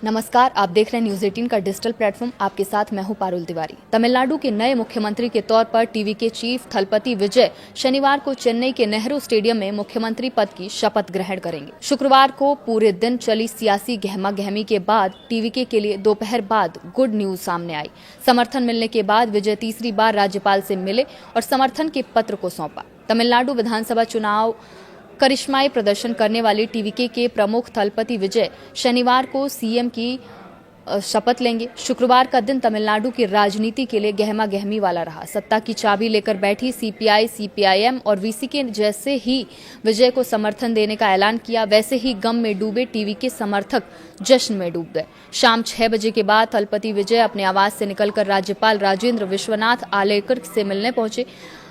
नमस्कार, आप देख रहे हैं न्यूज 18 का डिजिटल प्लेटफॉर्म। आपके साथ मैं हूं पारुल तिवारी। तमिलनाडु के नए मुख्यमंत्री के तौर पर टीवी के चीफ थलपति विजय शनिवार को चेन्नई के नेहरू स्टेडियम में मुख्यमंत्री पद की शपथ ग्रहण करेंगे। शुक्रवार को पूरे दिन चली सियासी गहमागहमी के बाद टीवीके के लिए दोपहर बाद गुड न्यूज सामने आई। समर्थन मिलने के बाद विजय तीसरी बार राज्यपाल से मिले और समर्थन के पत्र को सौंपा। तमिलनाडु विधानसभा चुनाव करिश्माई प्रदर्शन करने वाले टीवीके के प्रमुख थलपति विजय शनिवार को सीएम की शपथ लेंगे। शुक्रवार का दिन तमिलनाडु की राजनीति के लिए गहमा गहमी वाला रहा। सत्ता की चाबी लेकर बैठी सीपीआई, सीपीआईएम और वीसीके जैसे ही विजय को समर्थन देने का ऐलान किया, वैसे ही गम में डूबे टीवीके समर्थक जश्न में डूब गए। शाम 6 बजे के बाद थलपति विजय अपने आवास से निकलकर राज्यपाल राजेंद्र विश्वनाथ आलेकर से मिलने पहुंचे।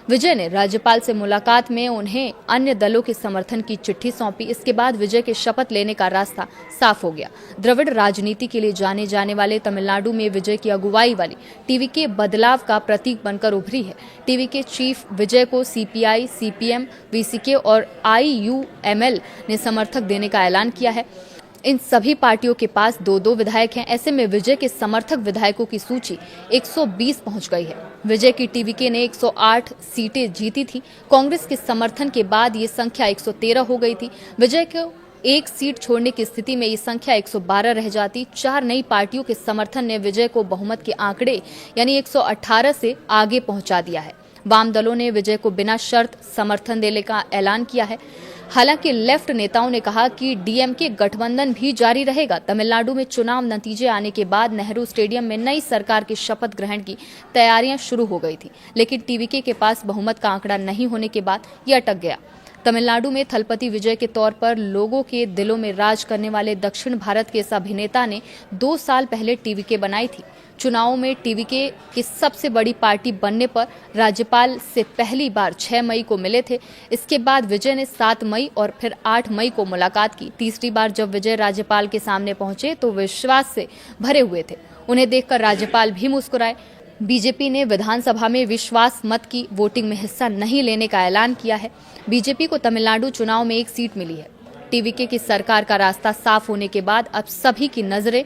विजय ने राज्यपाल से मुलाकात में उन्हें अन्य दलों के समर्थन की चिट्ठी सौंपी। इसके बाद विजय के शपथ लेने का रास्ता साफ हो गया। द्रविड़ राजनीति के लिए जाने जाने वाले तमिलनाडु में विजय की अगुवाई वाली टीवीके बदलाव का प्रतीक बनकर उभरी है। टीवीके चीफ विजय को सीपीआई, सीपीएम, वीसीके और आईयूएमएल ने समर्थक देने का ऐलान किया है। इन सभी पार्टियों के पास 2-2 विधायक हैं। ऐसे में विजय के समर्थक विधायकों की सूची 120 पहुंच गई है। विजय की टीवीके ने 108 सीटें जीती थी। कांग्रेस के समर्थन के बाद ये संख्या 113 हो गई थी। विजय को एक सीट छोड़ने की स्थिति में ये संख्या 112 रह जाती। 4 नई पार्टियों के समर्थन ने विजय को बहुमत के आंकड़े यानी 118 से आगे पहुंचा दिया है। वाम दलों ने विजय को बिना शर्त समर्थन देने का ऐलान किया है। हालांकि लेफ्ट नेताओं ने कहा कि डीएमके गठबंधन भी जारी रहेगा। तमिलनाडु में चुनाव नतीजे आने के बाद नेहरू स्टेडियम में नई सरकार की शपथ ग्रहण की तैयारियां शुरू हो गई थी, लेकिन टीवीके के पास बहुमत का आंकड़ा नहीं होने के बाद यह अटक गया। तमिलनाडु में थलपति विजय के तौर पर लोगों के दिलों में राज करने वाले दक्षिण भारत के इस अभिनेता ने 2 साल पहले टीवीके बनाई थी। चुनावों में टीवीके की सबसे बड़ी पार्टी बनने पर राज्यपाल से पहली बार 6 मई को मिले थे। इसके बाद विजय ने 7 मई और फिर 8 मई को मुलाकात की। तीसरी बार जब विजय राज्यपाल के सामने पहुंचे तो विश्वास से भरे हुए थे। उन्हें देखकर राज्यपाल भी मुस्कुराए। बीजेपी ने विधानसभा में विश्वास मत की वोटिंग में हिस्सा नहीं लेने का ऐलान किया है। बीजेपी को तमिलनाडु चुनाव में 1 सीट मिली है। टीवीके की सरकार का रास्ता साफ होने के बाद अब सभी की नजरें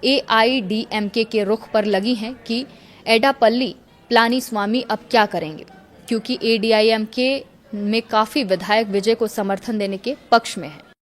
एआईडीएमके के रुख पर लगी हैं कि एडापल्ली पलानीस्वामी अब क्या करेंगे, क्योंकि एडीआईएमके में काफी विधायक विजय को समर्थन देने के पक्ष में हैं।